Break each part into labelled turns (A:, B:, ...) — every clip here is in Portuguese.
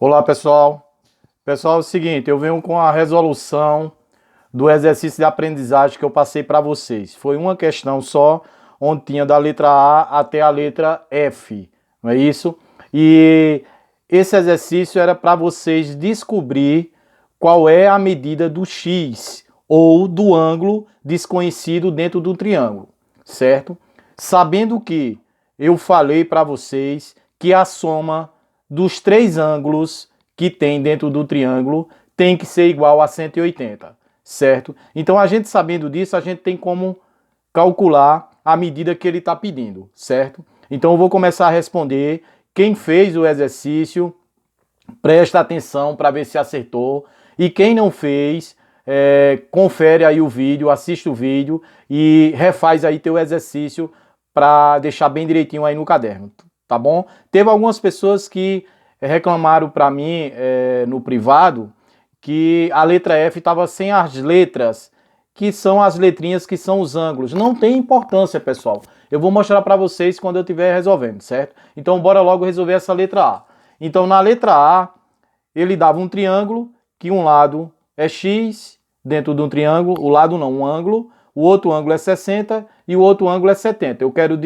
A: Olá, pessoal. Pessoal, é o seguinte, eu venho com a resolução do exercício de aprendizagem que eu passei para vocês. Foi uma questão só, onde tinha da letra A até a letra F, não é isso? E esse exercício era para vocês descobrir qual é a medida do X ou do ângulo desconhecido dentro do triângulo, certo? Sabendo que eu falei para vocês que a soma dos três ângulos que tem dentro do triângulo tem que ser igual a 180, certo? Então, a gente sabendo disso, a gente tem como calcular a medida que ele está pedindo, certo? Então, eu vou começar a responder. Quem fez o exercício, presta atenção para ver se acertou. E quem não fez, confere aí o vídeo, assiste o vídeo e refaz aí teu exercício para deixar bem direitinho aí no caderno, tá bom? Teve algumas pessoas que reclamaram para mim no privado que a letra F estava sem as letras, que são as letrinhas que são os ângulos. Não tem importância, pessoal. Eu vou mostrar para vocês quando eu estiver resolvendo, certo? Então, bora logo resolver essa letra A. Então, na letra A, ele dava um triângulo, que um lado é X, dentro de um triângulo, o lado não, um ângulo, o outro ângulo é 60 e o outro ângulo é 70. Eu quero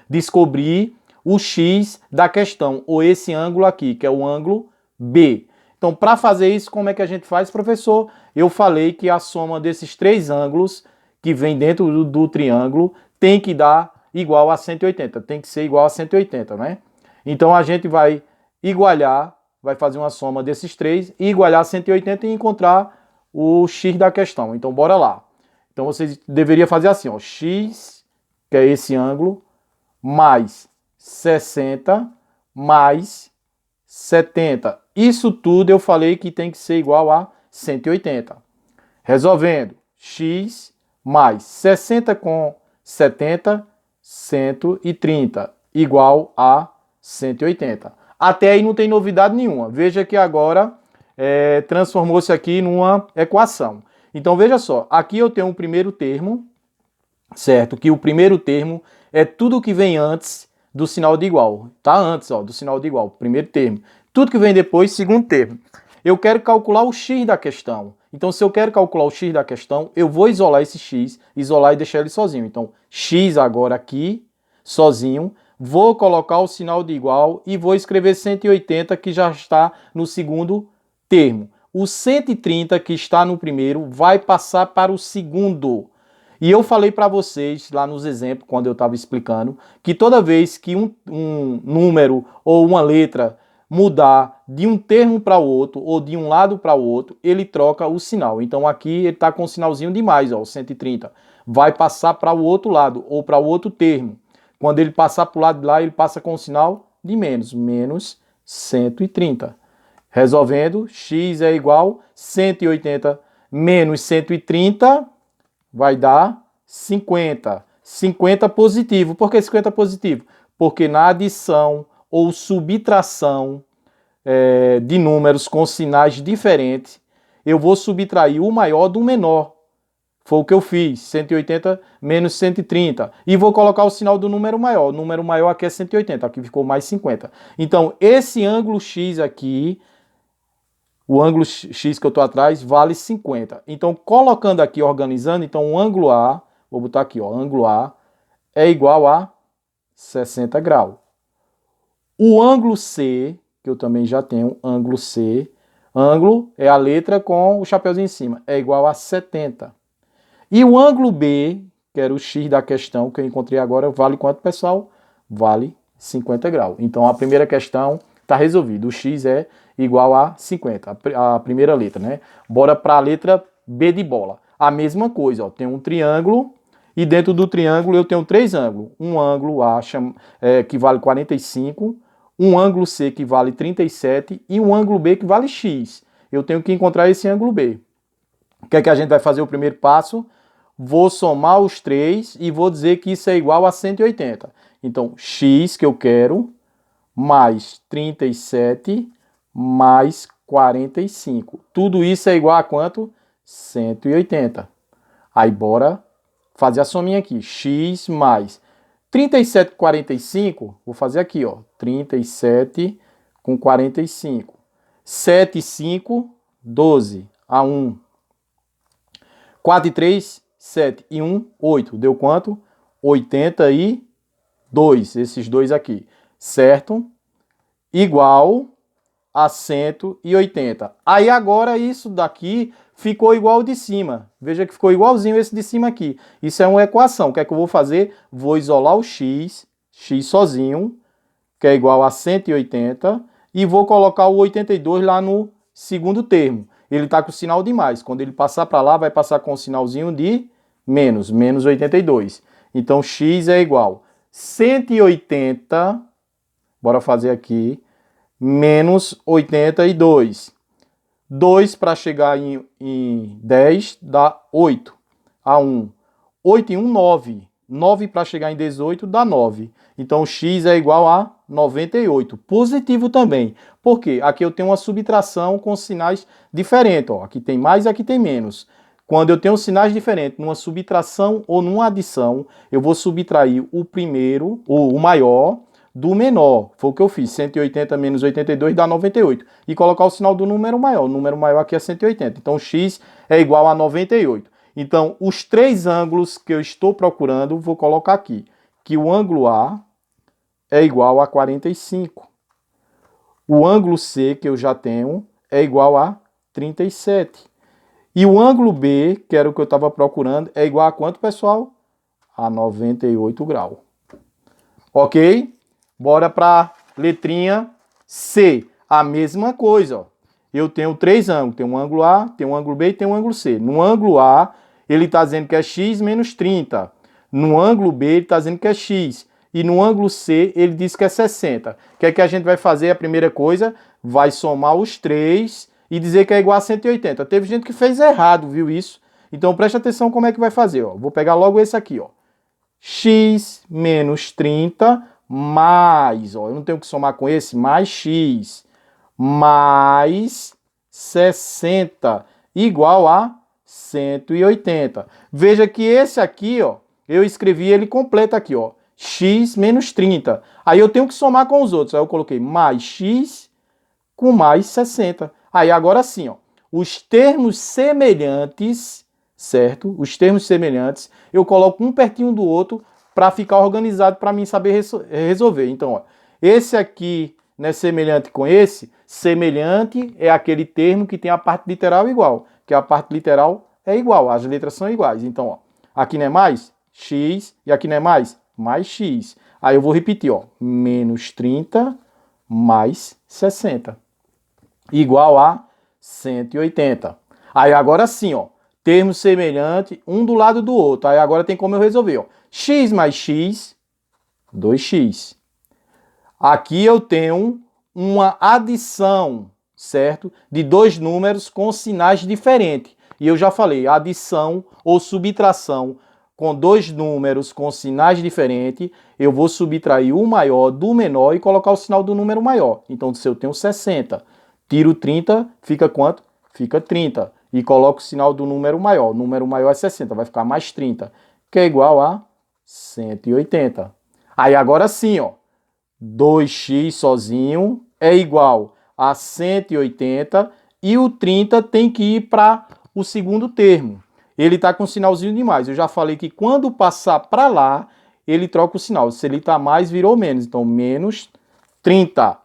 A: descobrir o X da questão, ou esse ângulo aqui, que é o ângulo B. Então, para fazer isso, como é que a gente faz, professor? Eu falei que a soma desses três ângulos que vem dentro do triângulo tem que dar igual a 180, tem que ser igual a 180, né? Então, a gente vai igualar, vai fazer uma soma desses três, e igualar 180 e encontrar o X da questão. Então, bora lá. Então, vocês deveriam fazer assim, ó, X, que é esse ângulo, mais 60 mais 70. Isso tudo eu falei que tem que ser igual a 180. Resolvendo, X mais 60 com 70, 130, igual a 180. Até aí não tem novidade nenhuma. Veja que agora transformou-se aqui numa equação. Então veja só, aqui eu tenho um primeiro termo, certo? Que o primeiro termo é tudo que vem antes do sinal de igual. Tá antes, ó, do sinal de igual, primeiro termo. Tudo que vem depois, segundo termo. Eu quero calcular o X da questão. Então, se eu quero calcular o X da questão, eu vou isolar esse X, isolar e deixar ele sozinho. Então, X agora aqui, sozinho. Vou colocar o sinal de igual e vou escrever 180, que já está no segundo termo. O 130, que está no primeiro, vai passar para o segundo. E eu falei para vocês lá nos exemplos, quando eu estava explicando, que toda vez que um número ou uma letra mudar de um termo para o outro ou de um lado para o outro, ele troca o sinal. Então aqui ele está com um sinalzinho de mais, ó, o 130. Vai passar para o outro lado ou para o outro termo. Quando ele passar para o lado de lá, ele passa com o sinal de menos, menos 130. Resolvendo, x é igual a 180 menos 130 vai dar 50. 50 positivo. Por que 50 positivo? Porque na adição ou subtração de números com sinais diferentes, eu vou subtrair o maior do menor. Foi o que eu fiz, 180 menos 130. E vou colocar o sinal do número maior. O número maior aqui é 180, aqui ficou mais 50. Então, esse ângulo X aqui, o ângulo X que eu estou atrás, vale 50. Então, colocando aqui, organizando, então o ângulo A, vou botar aqui, ó, ângulo A é igual a 60 graus. O ângulo C, que eu também já tenho, ângulo C, ângulo é a letra com o chapeuzinho em cima, é igual a 70. E o ângulo B, que era o X da questão que eu encontrei agora, vale quanto, pessoal? Vale 50 graus. Então, a primeira questão está resolvida. O X é igual a 50, a primeira letra, né? Bora para a letra B de bola. A mesma coisa, ó, tem um triângulo e dentro do triângulo eu tenho três ângulos. Um ângulo A que vale 45, um ângulo C que vale 37 e um ângulo B que vale X. Eu tenho que encontrar esse ângulo B. O que é que a gente vai fazer o primeiro passo? Vou somar os três e vou dizer que isso é igual a 180. Então, X que eu quero, mais 37, mais 45. Tudo isso é igual a quanto? 180. Aí, bora fazer a sominha aqui. X mais 37 com 45, vou fazer aqui, ó. 37 com 45. 7 e 5, 12. A 1. 4 e 3, 7. E 1, 8. Deu quanto? 82. Esses dois aqui. Certo? Igual a 180. Aí agora isso daqui ficou igual ao de cima. Veja que ficou igualzinho esse de cima aqui. Isso é uma equação. O que é que eu vou fazer? Vou isolar o x sozinho, que é igual a 180, e vou colocar o 82 lá no segundo termo. Ele está com o sinal de mais. Quando ele passar para lá, vai passar com o sinalzinho de menos, menos 82. Então, x é igual a 180, bora fazer aqui, menos 82. 2 para chegar em 10 dá 8. A 1. 8 e 1, 9. 9 para chegar em 18 dá 9. Então, x é igual a 98. Positivo também. Por quê? Aqui eu tenho uma subtração com sinais diferentes. Ó. Aqui tem mais e aqui tem menos. Quando eu tenho sinais diferentes numa subtração ou numa adição, eu vou subtrair o primeiro, o maior, do menor. Foi o que eu fiz. 180 menos 82 dá 98. E colocar o sinal do número maior. O número maior aqui é 180. Então, x é igual a 98. Então, os três ângulos que eu estou procurando, vou colocar aqui. Que o ângulo A é igual a 45. O ângulo C, que eu já tenho, é igual a 37. E o ângulo B, que era o que eu estava procurando, é igual a quanto, pessoal? A 98 graus. Ok? Bora para a letrinha C. A mesma coisa. Ó. Eu tenho três ângulos. Tem um ângulo A, tem um ângulo B e tem um ângulo C. No ângulo A, ele está dizendo que é x menos 30. No ângulo B, ele está dizendo que é x. E no ângulo C, ele diz que é 60. O que é que a gente vai fazer? A primeira coisa, vai somar os três e dizer que é igual a 180. Teve gente que fez errado, viu isso? Então, preste atenção como é que vai fazer. Ó. Vou pegar logo esse aqui. Ó. X menos 30 mais, ó, eu não tenho que somar com esse, mais x, mais 60, igual a 180. Veja que esse aqui, ó, eu escrevi ele completo aqui, ó, x menos 30. Aí eu tenho que somar com os outros, aí eu coloquei mais x com mais 60. Aí agora sim, ó, os termos semelhantes, certo? Os termos semelhantes, eu coloco um pertinho do outro, para ficar organizado, para mim saber resolver. Então, ó, esse aqui não é semelhante com esse. Semelhante é aquele termo que tem a parte literal igual, que a parte literal é igual, as letras são iguais. Então, ó, aqui não é mais x e aqui não é mais x. Aí eu vou repetir, ó, menos 30 mais 60, igual a 180. Aí agora sim, ó, termo semelhante, um do lado do outro. Aí agora tem como eu resolver, ó. X mais x, 2x. Aqui eu tenho uma adição, certo? De dois números com sinais diferentes. E eu já falei, adição ou subtração com dois números com sinais diferentes, eu vou subtrair o maior do menor e colocar o sinal do número maior. Então, se eu tenho 60, tiro 30, fica quanto? Fica 30. E coloco o sinal do número maior. O número maior é 60, vai ficar mais 30, que é igual a 180. Aí agora sim, ó, 2x sozinho é igual a 180 e o 30 tem que ir para o segundo termo. Ele está com um sinalzinho de mais. Eu já falei que quando passar para lá, ele troca o sinal. Se ele está mais, virou menos. Então, menos 30.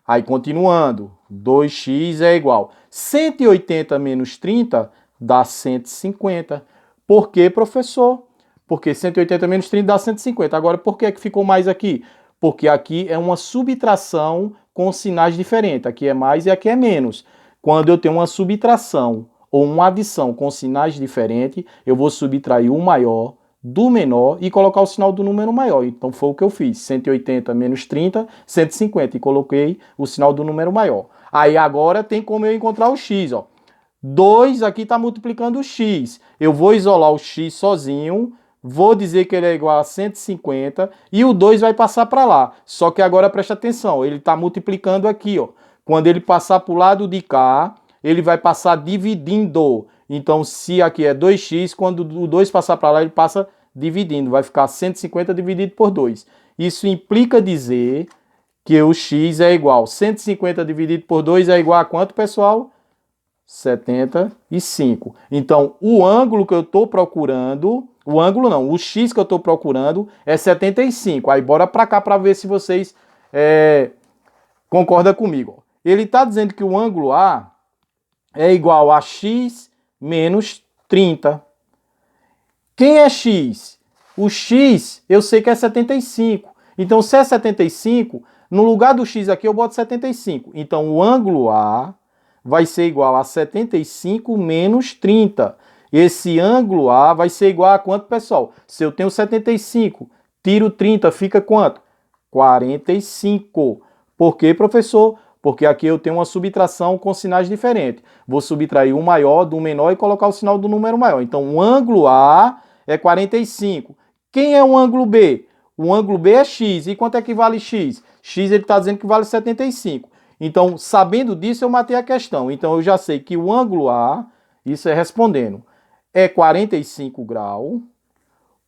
A: Aí, continuando, 2x é igual. 180 menos 30 dá 150. Por quê, professor? Porque 180 menos 30 dá 150. Agora, por que ficou mais aqui? Porque aqui é uma subtração com sinais diferentes. Aqui é mais e aqui é menos. Quando eu tenho uma subtração ou uma adição com sinais diferentes, eu vou subtrair o maior do menor e colocar o sinal do número maior. Então, foi o que eu fiz. 180 menos 30, 150. E coloquei o sinal do número maior. Aí, agora, tem como eu encontrar o x, ó. 2 aqui está multiplicando o x. Eu vou isolar o x sozinho, vou dizer que ele é igual a 150 e o 2 vai passar para lá. Só que agora presta atenção, ele está multiplicando aqui, ó. Quando ele passar para o lado de cá, ele vai passar dividindo. Então, se aqui é 2x, quando o 2 passar para lá, ele passa dividindo. Vai ficar 150 dividido por 2. Isso implica dizer que o x é igual. 150 dividido por 2 é igual a quanto, pessoal? 75. Então, o ângulo que eu estou procurando, o ângulo não, o x que eu estou procurando é 75. Aí, bora para cá para ver se vocês concordam comigo. Ele está dizendo que o ângulo A é igual a x menos 30. Quem é x? O x eu sei que é 75. Então, se é 75, no lugar do x aqui eu boto 75. Então, o ângulo A vai ser igual a 75 menos 30. Esse ângulo A vai ser igual a quanto, pessoal? Se eu tenho 75, tiro 30, fica quanto? 45. Por quê, professor? Porque aqui eu tenho uma subtração com sinais diferentes. Vou subtrair o maior do menor e colocar o sinal do número maior. Então, o ângulo A é 45. Quem é o ângulo B? O ângulo B é x. E quanto é que vale x? X ele está dizendo que vale 75. Então, sabendo disso, eu matei a questão. Então, eu já sei que o ângulo A, isso é respondendo, é 45 graus.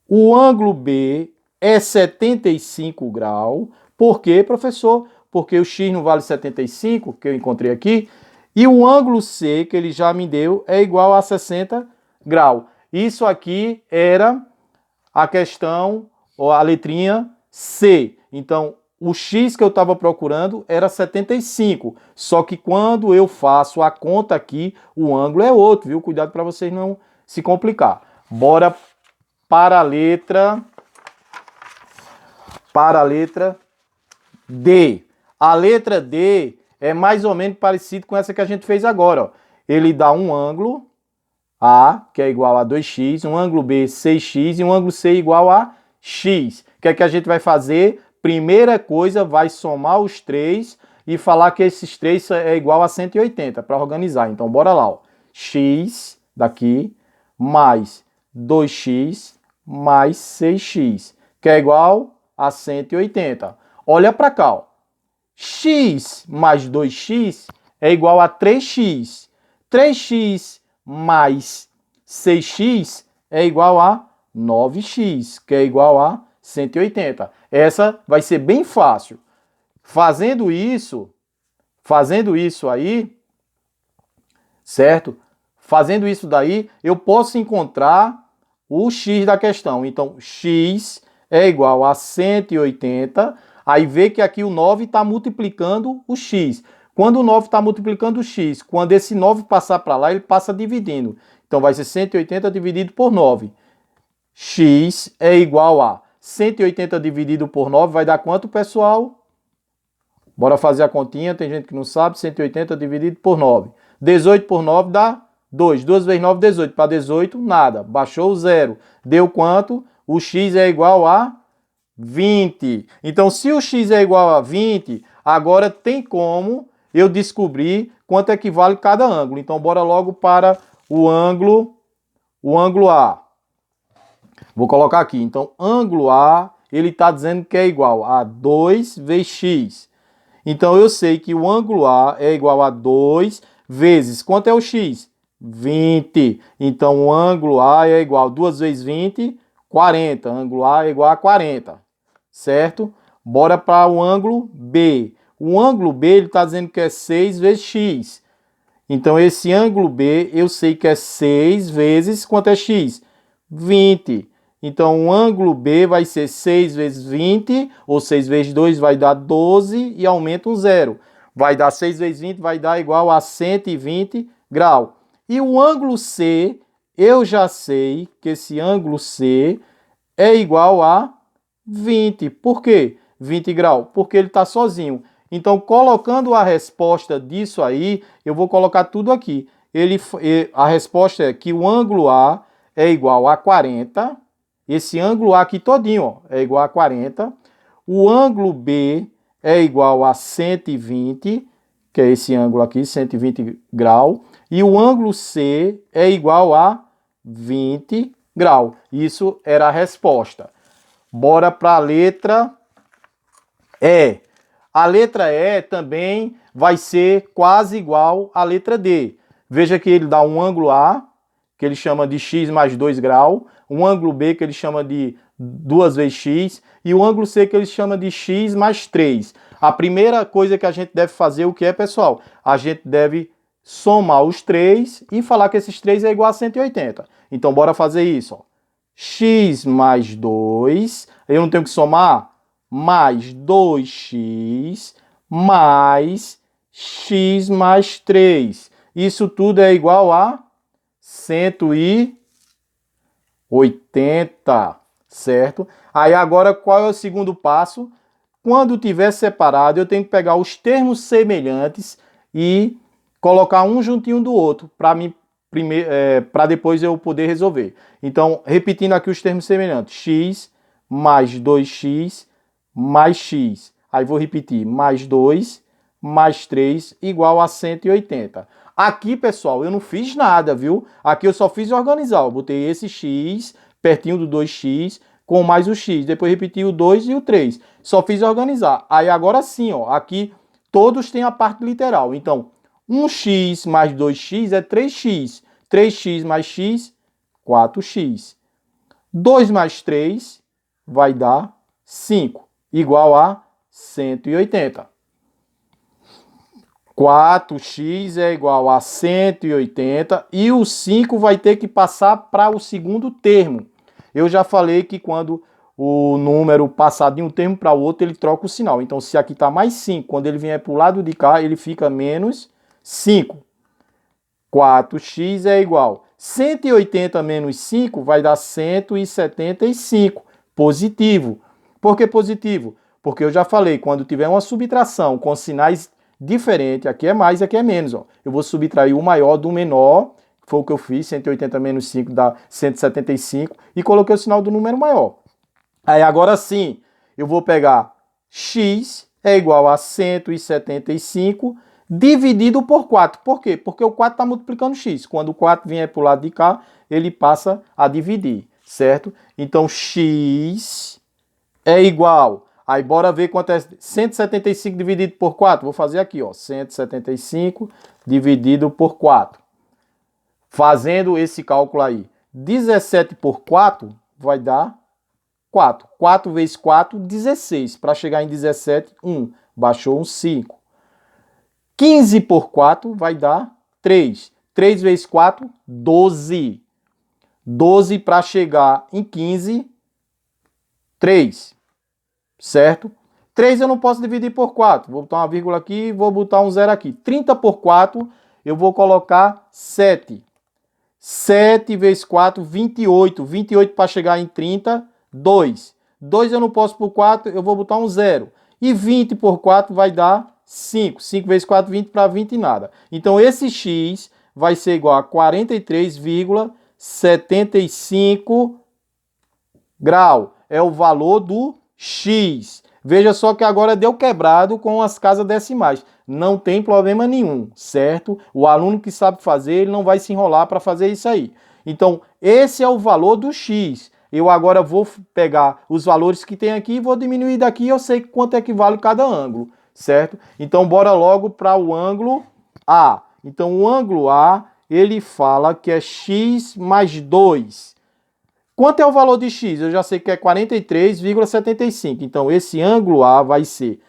A: O ângulo B é 75 graus. Por quê, professor? Porque o x não vale 75, que eu encontrei aqui. E o ângulo C, que ele já me deu, é igual a 60 graus. Isso aqui era a questão, ou a letrinha C. Então, o x que eu estava procurando era 75. Só que quando eu faço a conta aqui, o ângulo é outro, viu? Cuidado para vocês não se complicar. Bora para a letra D. A letra D é mais ou menos parecido com essa que a gente fez agora, ó. Ele dá um ângulo A, que é igual a 2x, um ângulo B, 6x, e um ângulo C igual a x. O que é que a gente vai fazer? Primeira coisa, vai somar os três e falar que esses três é igual a 180, para organizar. Então, bora lá, ó. X daqui, mais 2x, mais 6x, que é igual a 180. Olha para cá, ó. X mais 2x é igual a 3x. 3x mais 6x é igual a 9x, que é igual a 180. Essa vai ser bem fácil. Fazendo isso aí, certo? Fazendo isso daí, eu posso encontrar o x da questão. Então, x é igual a 180. Aí vê que aqui o 9 está multiplicando o x. Quando o 9 está multiplicando o x, quando esse 9 passar para lá, ele passa dividindo. Então, vai ser 180 dividido por 9. X é igual a 180 dividido por 9 vai dar quanto, pessoal? Bora fazer a continha, tem gente que não sabe. 180 dividido por 9. 18 por 9 dá 2. 2 vezes 9, 18. Para 18, nada. Baixou o zero. Deu quanto? O x é igual a 20. Então, se o x é igual a 20, agora tem como eu descobrir quanto é que vale cada ângulo. Então, bora logo para o ângulo A. Vou colocar aqui. Então, ângulo A, ele está dizendo que é igual a 2 vezes x. Então, eu sei que o ângulo A é igual a 2 vezes... Quanto é o x? 20. Então, o ângulo A é igual a 2 vezes 20, 40. Ângulo A é igual a 40. Certo? Bora para o ângulo B. O ângulo B, ele está dizendo que é 6 vezes x. Então, esse ângulo B, eu sei que é 6 vezes... Quanto é x? 20. Então, o ângulo B vai ser 6 vezes 20, ou 6 vezes 2 vai dar 12 e aumenta um zero. Vai dar 6 vezes 20, vai dar igual a 120 graus. E o ângulo C, eu já sei que esse ângulo C é igual a 20. Por quê? 20 graus? Porque ele está sozinho. Então, colocando a resposta disso aí, eu vou colocar tudo aqui. A resposta é que o ângulo A é igual a 40. Esse ângulo A aqui todinho, ó, é igual a 40. O ângulo B é igual a 120, que é esse ângulo aqui, 120 graus. E o ângulo C é igual a 20 graus. Isso era a resposta. Bora para a letra E. A letra E também vai ser quase igual à letra D. Veja que ele dá um ângulo A, que ele chama de x mais 2 graus, um ângulo B que ele chama de 2 vezes x, e o ângulo C que eles chamam de x mais 3. A primeira coisa que a gente deve fazer, o que é, pessoal? A gente deve somar os 3 e falar que esses 3 é igual a 180. Então, bora fazer isso. Ó. X mais 2, eu não tenho que somar? Mais 2x mais x mais 3. Isso tudo é igual a 180, certo? Aí agora, qual é o segundo passo? Quando tiver separado, eu tenho que pegar os termos semelhantes e colocar um juntinho do outro para depois eu poder resolver. Então, repetindo aqui os termos semelhantes. X mais 2x mais x. Aí vou repetir. Mais 2 mais 3 igual a 180. Aqui, pessoal, eu não fiz nada, viu? Aqui eu só fiz organizar. Eu botei esse x pertinho do 2x com mais o x. Depois repeti o 2 e o 3. Só fiz organizar. Aí agora sim, ó, aqui todos têm a parte literal. Então, 1x mais 2x é 3x. 3x mais x, 4x. 2 mais 3 vai dar 5, igual a 180. 4x é igual a 180 e o 5 vai ter que passar para o segundo termo. Eu já falei que quando o número passar de um termo para o outro, ele troca o sinal. Então, se aqui está mais 5, quando ele vier para o lado de cá, ele fica menos 5. 4x é igual. 180 menos 5 vai dar 175. Positivo. Por que positivo? Porque eu já falei, quando tiver uma subtração com sinais diferentes, aqui é mais, aqui é menos. Ó. Eu vou subtrair o maior do menor, que foi o que eu fiz, 180 menos 5 dá 175, e coloquei o sinal do número maior. Aí agora sim, eu vou pegar x é igual a 175 dividido por 4. Por quê? Porque o 4 está multiplicando x. Quando o 4 vier para o lado de cá, ele passa a dividir, certo? Então, x é igual... Aí, bora ver quanto é 175 dividido por 4. Vou fazer aqui, ó. 175 dividido por 4. Fazendo esse cálculo aí. 17 por 4 vai dar 4. 4 vezes 4, 16. Para chegar em 17, 1. Baixou um 5. 15 por 4 vai dar 3. 3 vezes 4, 12. 12 para chegar em 15, 3. Certo? 3 eu não posso dividir por 4. Vou botar uma vírgula aqui e vou botar um zero aqui. 30 por 4, eu vou colocar 7. 7 vezes 4, 28. 28 para chegar em 30, 2. 2 eu não posso por 4, eu vou botar um zero. E 20 por 4 vai dar 5. 5 vezes 4, 20 para 20 nada. Então, esse x vai ser igual a 43,75 grau. É o valor do x. Veja só que agora deu quebrado com as casas decimais. Não tem problema nenhum, certo? O aluno que sabe fazer, ele não vai se enrolar para fazer isso aí. Então, esse é o valor do x. Eu agora vou pegar os valores que tem aqui e vou diminuir daqui. Eu sei quanto é que vale cada ângulo, certo? Então, bora logo para o ângulo A. Então, o ângulo A, ele fala que é x mais 2. Quanto é o valor de x? Eu já sei que é 43,75. Então, esse ângulo A vai ser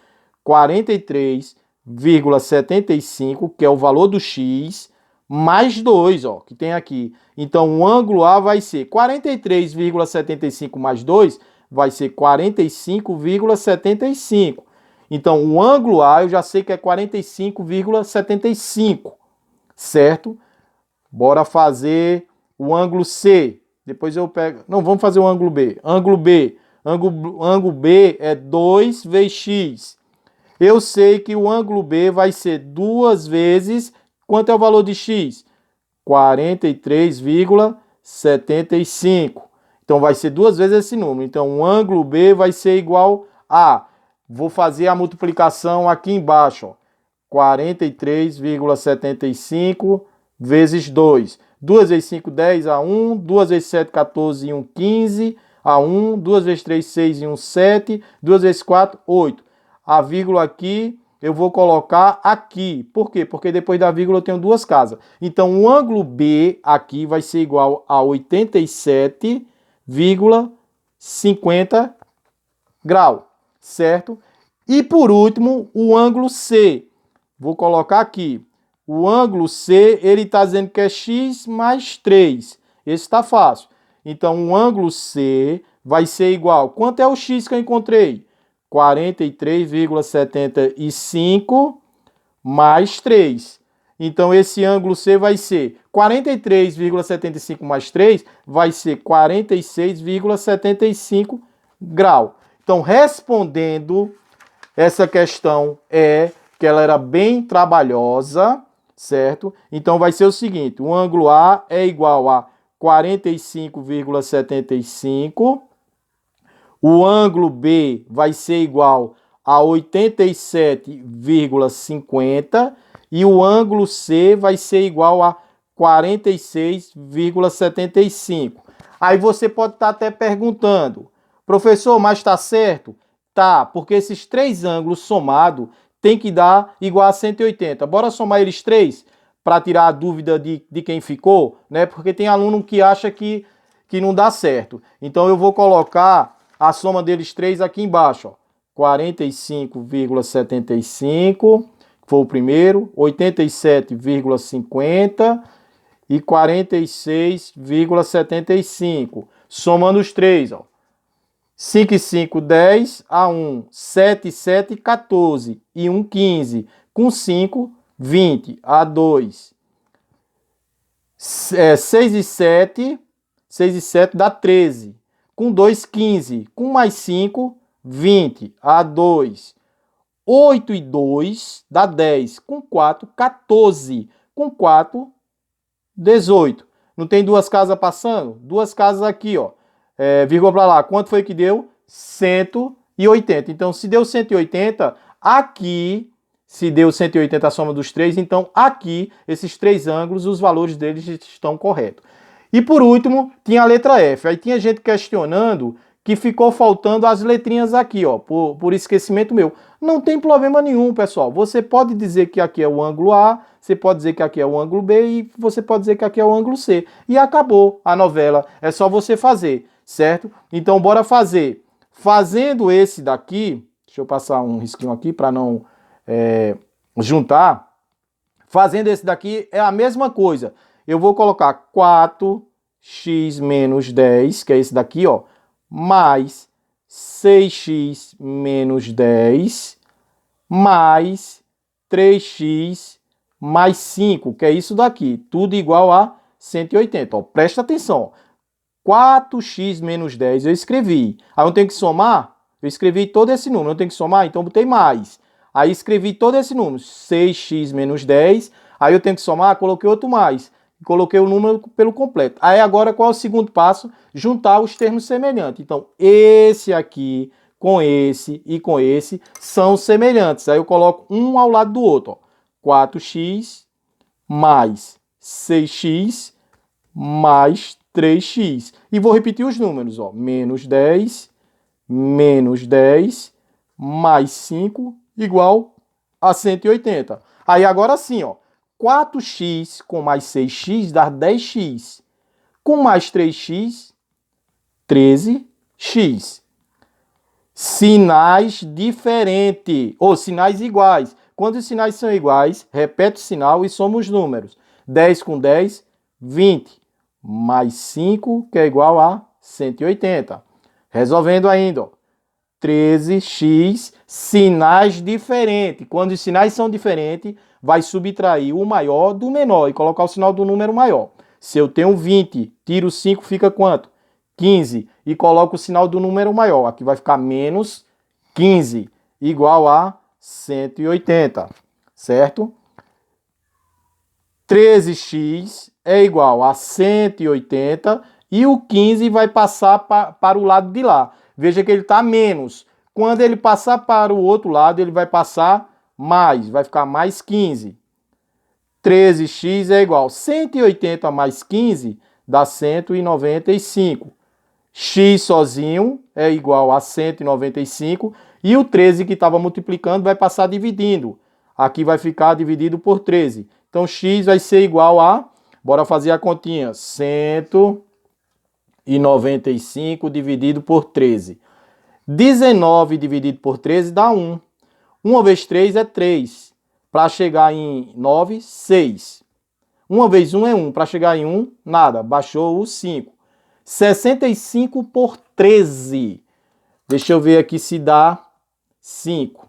A: 43,75, que é o valor do x, mais 2, ó, que tem aqui. Então, o ângulo A vai ser 43,75 mais 2, vai ser 45,75. Então, o ângulo A eu já sei que é 45,75, certo? Bora fazer o ângulo C. Depois eu pego... Não, vamos fazer o ângulo B. Ângulo B. Ângulo B é 2 vezes x. Eu sei que o ângulo B vai ser 2 vezes... Quanto é o valor de x? 43,75. Então, vai ser 2 vezes esse número. Então, o ângulo B vai ser igual a... Vou fazer a multiplicação aqui embaixo. Ó. 43,75 vezes 2. 2 vezes 5, 10 a 1. 2 vezes 7, 14 e 1, 15 a 1. 2 vezes 3, 6 e 1, 7. 2 vezes 4, 8. A vírgula aqui eu vou colocar aqui. Por quê? Porque depois da vírgula eu tenho duas casas. Então, o ângulo B aqui vai ser igual a 87,5 50 graus, certo? E por último, o ângulo C. Vou colocar aqui. O ângulo C, ele está dizendo que é x mais 3. Esse está fácil. Então, o ângulo C vai ser igual. Quanto é o x que eu encontrei? 43,75 mais 3. Então, esse ângulo C vai ser 43,75 mais 3, vai ser 46,75 graus. Então, respondendo, essa questão que ela era bem trabalhosa, certo? Então, vai ser o seguinte, o ângulo A é igual a 45,75, o ângulo B vai ser igual a 87,50 e o ângulo C vai ser igual a 46,75. Aí você pode estar até perguntando, professor, mas está certo? Tá, porque esses três ângulos somados tem que dar igual a 180. Bora somar eles três para tirar a dúvida de quem ficou, né? Porque tem aluno que acha que não dá certo. Então eu vou colocar a soma deles três aqui embaixo, ó. 45,75, foi o primeiro, 87,50 e 46,75. Somando os três, ó. 5 e 5, 10, a 1, 7 e 7, 14, e 1, 15, com 5, 20, a 2, 6 e 7 dá 13, com 2, 15, com mais 5, 20, a 2, 8 e 2 dá 10, com 4, 14, com 4, 18. Não tem duas casas passando? Duas casas aqui, ó. Vírgula para lá. Quanto foi que deu? 180. Então, se deu 180, aqui, se deu 180 a soma dos três, então aqui, esses três ângulos, os valores deles estão corretos. E por último, tinha a letra F. Aí tinha gente questionando que ficou faltando as letrinhas aqui, ó, por esquecimento meu. Não tem problema nenhum, pessoal. Você pode dizer que aqui é o ângulo A, você pode dizer que aqui é o ângulo B e você pode dizer que aqui é o ângulo C. E acabou a novela. É só você fazer, certo? Então, bora fazer. Fazendo esse daqui, deixa eu passar um risquinho aqui para não juntar. Fazendo esse daqui é a mesma coisa. Eu vou colocar 4x menos 10, que é esse daqui, ó, mais 6x menos 10, mais 3x mais 5, que é isso daqui. Tudo igual a 180. Ó, presta atenção. 4x menos 10 eu escrevi. Aí eu tenho que somar? Eu escrevi todo esse número. Eu tenho que somar? Então eu botei mais. Aí escrevi todo esse número. 6x menos 10. Aí eu tenho que somar? Coloquei outro mais. Coloquei o número pelo completo. Aí agora qual é o segundo passo? Juntar os termos semelhantes. Então esse aqui com esse e com esse são semelhantes. Aí eu coloco um ao lado do outro. Ó. 4x mais 6x mais 3x. E vou repetir os números. Ó. Menos 10 mais 5 igual a 180. Aí agora sim, ó. 4x com mais 6x dá 10x. Com mais 3x, 13x. Sinais diferentes, ou sinais iguais. Quando os sinais são iguais, repete o sinal e soma os números. 10 com 10, 20. Mais 5, que é igual a 180. Resolvendo ainda, ó. 13x, sinais diferentes. Quando os sinais são diferentes, vai subtrair o maior do menor e colocar o sinal do número maior. Se eu tenho 20, tiro 5, fica quanto? 15. E coloco o sinal do número maior. Aqui vai ficar menos 15, igual a 180, certo? 13x é igual a 180 e o 15 vai passar para o lado de lá. Veja que ele está menos. Quando ele passar para o outro lado, ele vai passar mais. Vai ficar mais 15. 13x é igual a 180 mais 15 dá 195. X sozinho é igual a 195. E o 13 que estava multiplicando vai passar dividindo. Aqui vai ficar dividido por 13. Então, x vai ser igual a, bora fazer a continha, 195 1.095 dividido por 13. 19 dividido por 13 dá 1. 1 vezes 3 é 3. Para chegar em 9, 6. 1 vezes 1 é 1. Para chegar em 1, nada. Baixou o 5. 65 por 13. Deixa eu ver aqui se dá 5.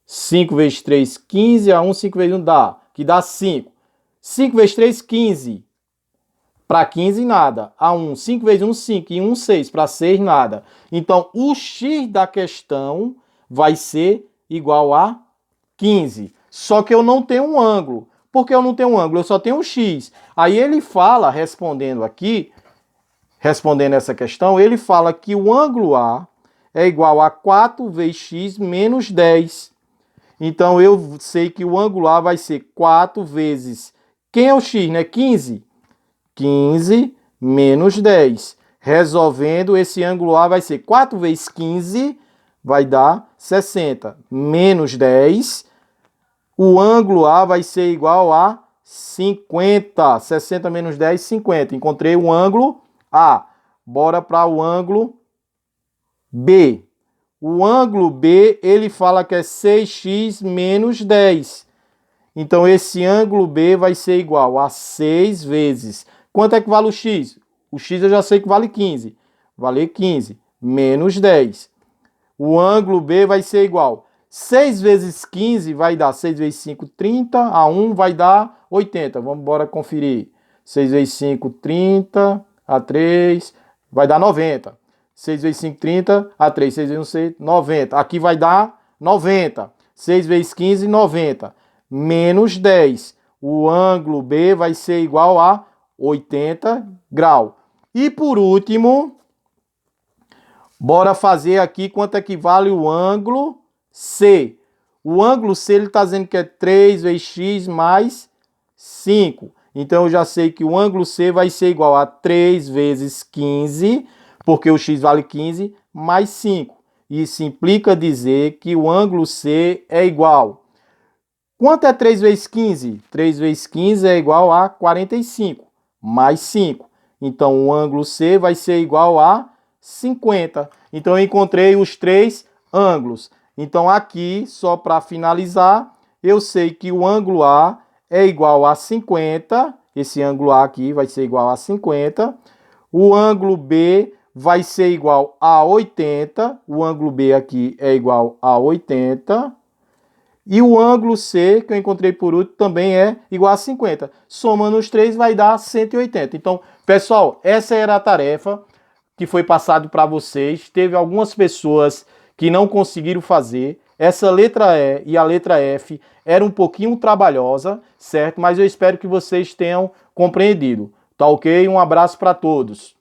A: 5 vezes 3, 15. A 1, 5 vezes 1 dá. Que dá 5. 5 vezes 3, 15. Para 15, nada. A 1, 5 vezes 1, 5. E 1, 6. Para 6, nada. Então, o x da questão vai ser igual a 15. Só que eu não tenho um ângulo. Por que eu não tenho um ângulo? Eu só tenho um x. Aí ele fala, respondendo aqui, respondendo essa questão, ele fala que o ângulo A é igual a 4 vezes x menos 10. Então, eu sei que o ângulo A vai ser 4 vezes... Quem é o x, né? 15. 15 menos 10. Resolvendo, esse ângulo A vai ser 4 vezes 15, vai dar 60. Menos 10, o ângulo A vai ser igual a 50. 60 menos 10, 50. Encontrei o ângulo A. Bora para o ângulo B. O ângulo B, ele fala que é 6x menos 10. Então, esse ângulo B vai ser igual a 6 vezes... Quanto é que vale o x? O x eu já sei que vale 15. Vale 15 menos 10. O ângulo B vai ser igual. 6 vezes 15 vai dar 6 vezes 5, 30. A 1 vai dar 80. Vamos embora conferir. 6 vezes 5, 30. A 3 vai dar 90. 6 vezes 5, 30. A 3, 6 vezes 1, 6, 90. Aqui vai dar 90. 6 vezes 15, 90. Menos 10. O ângulo B vai ser igual a 80 graus. E por último, bora fazer aqui quanto é que vale o ângulo C. O ângulo C, ele está dizendo que é 3 vezes x mais 5. Então, eu já sei que o ângulo C vai ser igual a 3 vezes 15, porque o x vale 15, mais 5. Isso implica dizer que o ângulo C é igual. Quanto é 3 vezes 15? 3 vezes 15 é igual a 45, mais 5. Então, o ângulo C vai ser igual a 50. Então, eu encontrei os 3 ângulos. Então, aqui, só para finalizar, eu sei que o ângulo A é igual a 50. Esse ângulo A aqui vai ser igual a 50. O ângulo B vai ser igual a 80. O ângulo B aqui é igual a 80. E o ângulo C, que eu encontrei por último, também é igual a 50. Somando os três vai dar 180. Então, pessoal, essa era a tarefa que foi passado para vocês. Teve algumas pessoas que não conseguiram fazer. Essa letra E e a letra F era um pouquinho trabalhosa, certo? Mas eu espero que vocês tenham compreendido. Tá ok? Um abraço para todos.